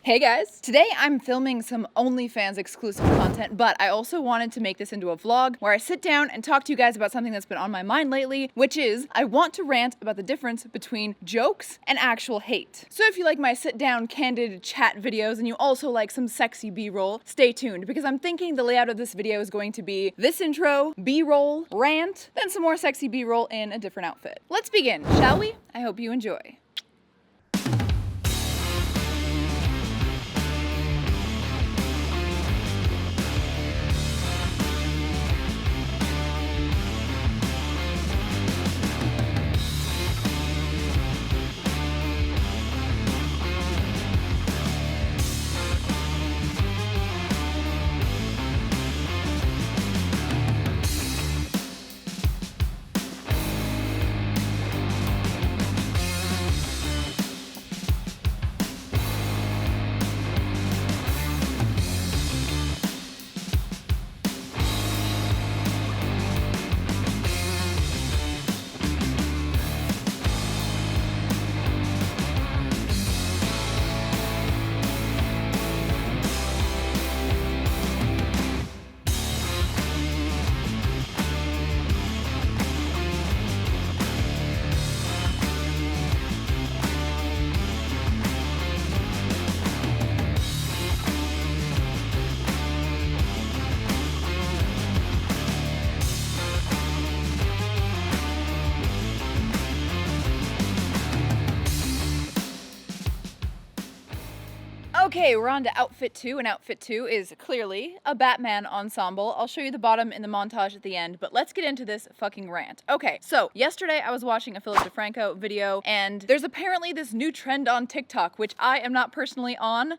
Hey guys! Today I'm filming some OnlyFans exclusive content, but I also wanted to make this into a vlog where I sit down and talk to you guys about something that's been on my mind lately, which is I want to rant about the difference between jokes and actual hate. So if you like my sit down candid chat videos and you also like some sexy B-roll, stay tuned because I'm thinking the layout of this video is going to be this intro, B-roll, rant, then some more sexy B-roll in a different outfit. Let's begin, shall we? I hope you enjoy. Okay, we're on to outfit 2, and outfit 2 is clearly a Batman ensemble. I'll show you the bottom in the montage at the end, but let's get into this fucking rant. Okay, so yesterday I was watching a Philip DeFranco video, and there's apparently this new trend on TikTok, which I am not personally on.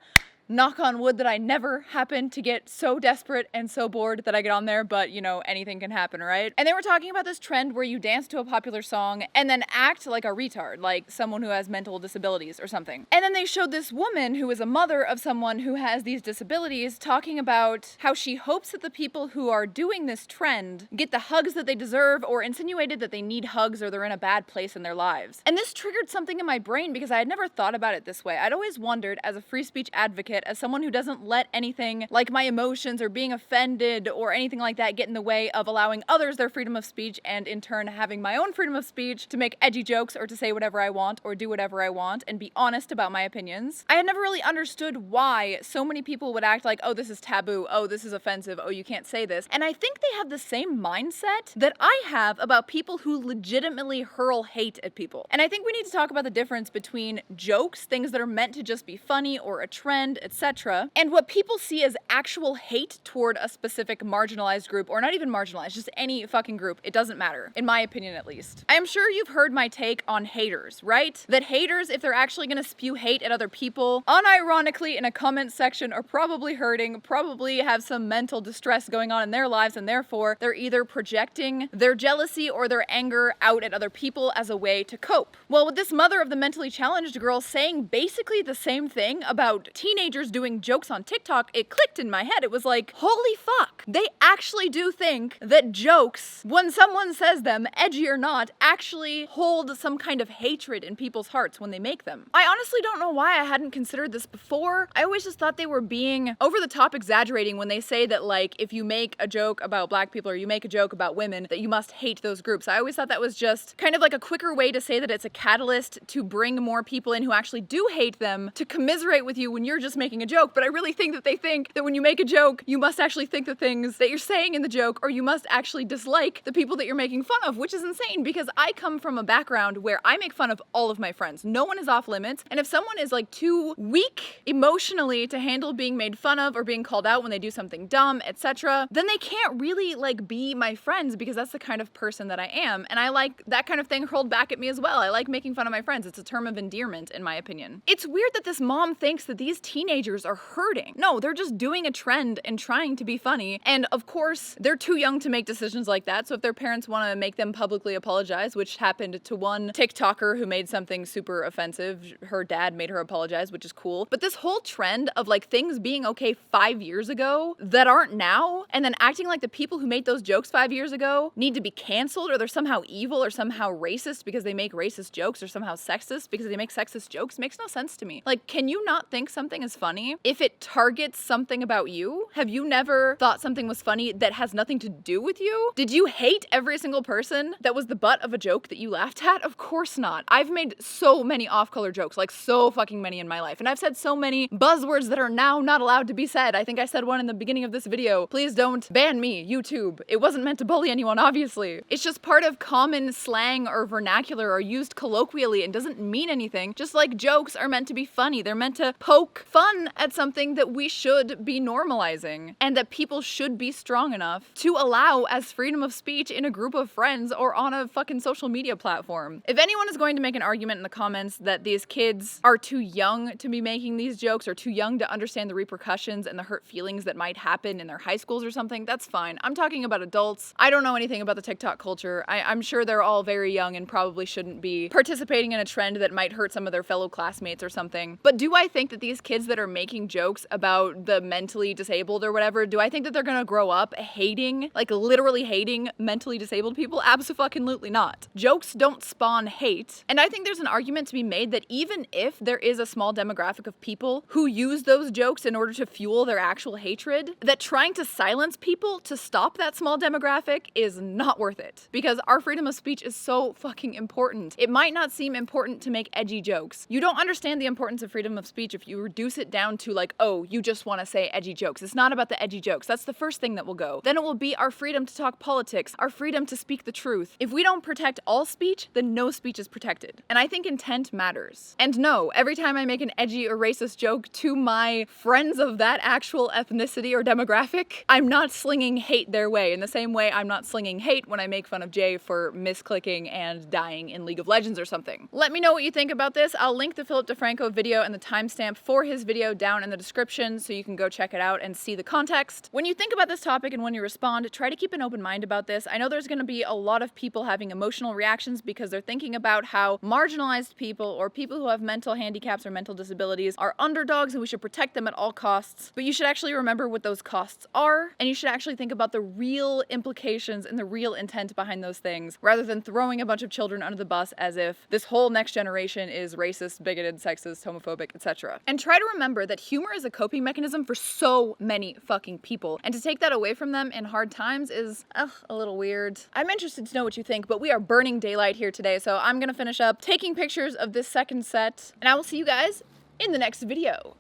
Knock on wood that I never happen to get so desperate and so bored that I get on there, but you know, anything can happen, right? And they were talking about this trend where you dance to a popular song and then act like a retard, like someone who has mental disabilities or something. And then they showed this woman who is a mother of someone who has these disabilities talking about how she hopes that the people who are doing this trend get the hugs that they deserve, or insinuated that they need hugs or they're in a bad place in their lives. And this triggered something in my brain because I had never thought about it this way. I'd always wondered, as a free speech advocate, as someone who doesn't let anything like my emotions or being offended or anything like that get in the way of allowing others their freedom of speech, and in turn having my own freedom of speech to make edgy jokes or to say whatever I want or do whatever I want and be honest about my opinions. I had never really understood why so many people would act like, oh, this is taboo, oh, this is offensive, oh, you can't say this. And I think they have the same mindset that I have about people who legitimately hurl hate at people. And I think we need to talk about the difference between jokes, things that are meant to just be funny or a trend, etc., and what people see as actual hate toward a specific marginalized group, or not even marginalized, just any fucking group. It doesn't matter, in my opinion at least. I am sure you've heard my take on haters, right? That haters, if they're actually gonna spew hate at other people, unironically in a comment section, are probably hurting, probably have some mental distress going on in their lives, and therefore they're either projecting their jealousy or their anger out at other people as a way to cope. Well, with this mother of the mentally challenged girl saying basically the same thing about teenagers doing jokes on TikTok, it clicked in my head. It was like, holy fuck. They actually do think that jokes, when someone says them, edgy or not, actually hold some kind of hatred in people's hearts when they make them. I honestly don't know why I hadn't considered this before. I always just thought they were being over the top exaggerating when they say that, like, if you make a joke about black people or you make a joke about women, that you must hate those groups. I always thought that was just kind of like a quicker way to say that it's a catalyst to bring more people in who actually do hate them to commiserate with you when you're just making a joke. But I really think that they think that when you make a joke, you must actually think the things that you're saying in the joke, or you must actually dislike the people that you're making fun of, which is insane because I come from a background where I make fun of all of my friends. No one is off limits, and if someone is like too weak emotionally to handle being made fun of or being called out when they do something dumb, etc., then they can't really like be my friends because that's the kind of person that I am, and I like that kind of thing hurled back at me as well. I like making fun of my friends. It's a term of endearment in my opinion. It's weird that this mom thinks that these teenagers are hurting. No, they're just doing a trend and trying to be funny. And of course, they're too young to make decisions like that. So if their parents want to make them publicly apologize, which happened to one TikToker who made something super offensive, her dad made her apologize, which is cool. But this whole trend of like things being okay 5 years ago that aren't now, and then acting like the people who made those jokes 5 years ago need to be canceled, or they're somehow evil or somehow racist because they make racist jokes, or somehow sexist because they make sexist jokes, makes no sense to me. Like, can you not think something is funny if it targets something about you? Have you never thought something was funny that has nothing to do with you? Did you hate every single person that was the butt of a joke that you laughed at? Of course not. I've made so many off-color jokes, like so fucking many in my life. And I've said so many buzzwords that are now not allowed to be said. I think I said one in the beginning of this video. Please don't ban me, YouTube. It wasn't meant to bully anyone, obviously. It's just part of common slang or vernacular or used colloquially and doesn't mean anything. Just like jokes are meant to be funny. They're meant to poke fun at something that we should be normalizing and that people should be strong enough to allow as freedom of speech in a group of friends or on a fucking social media platform. If anyone is going to make an argument in the comments that these kids are too young to be making these jokes or too young to understand the repercussions and the hurt feelings that might happen in their high schools or something, that's fine. I'm talking about adults. I don't know anything about the TikTok culture. I'm sure they're all very young and probably shouldn't be participating in a trend that might hurt some of their fellow classmates or something. But do I think that these kids that are making jokes about the mentally disabled or whatever, do I think that they're gonna grow up hating, like literally hating mentally disabled people? Absolutely not. Jokes don't spawn hate. And I think there's an argument to be made that even if there is a small demographic of people who use those jokes in order to fuel their actual hatred, that trying to silence people to stop that small demographic is not worth it. Because our freedom of speech is so fucking important. It might not seem important to make edgy jokes. You don't understand the importance of freedom of speech if you reduce it down to like, oh, you just want to say edgy jokes. It's not about the edgy jokes. That's the first thing that will go. Then it will be our freedom to talk politics, our freedom to speak the truth. If we don't protect all speech, then no speech is protected. And I think intent matters. And no, every time I make an edgy or racist joke to my friends of that actual ethnicity or demographic, I'm not slinging hate their way in the same way I'm not slinging hate when I make fun of Jay for misclicking and dying in League of Legends or something. Let me know what you think about this. I'll link the Philip DeFranco video and the timestamp for his video down in the description so you can go check it out and see the context. When you think about this topic and when you respond, try to keep an open mind about this. I know there's going to be a lot of people having emotional reactions because they're thinking about how marginalized people or people who have mental handicaps or mental disabilities are underdogs and we should protect them at all costs. But you should actually remember what those costs are, and you should actually think about the real implications and the real intent behind those things, rather than throwing a bunch of children under the bus as if this whole next generation is racist, bigoted, sexist, homophobic, etc. And try to remember that humor is a coping mechanism for so many fucking people, and to take that away from them in hard times is a little weird. I'm interested to know what you think, but we are burning daylight here today, so I'm gonna finish up taking pictures of this second set, and I will see you guys in the next video.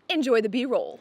Enjoy the B-roll.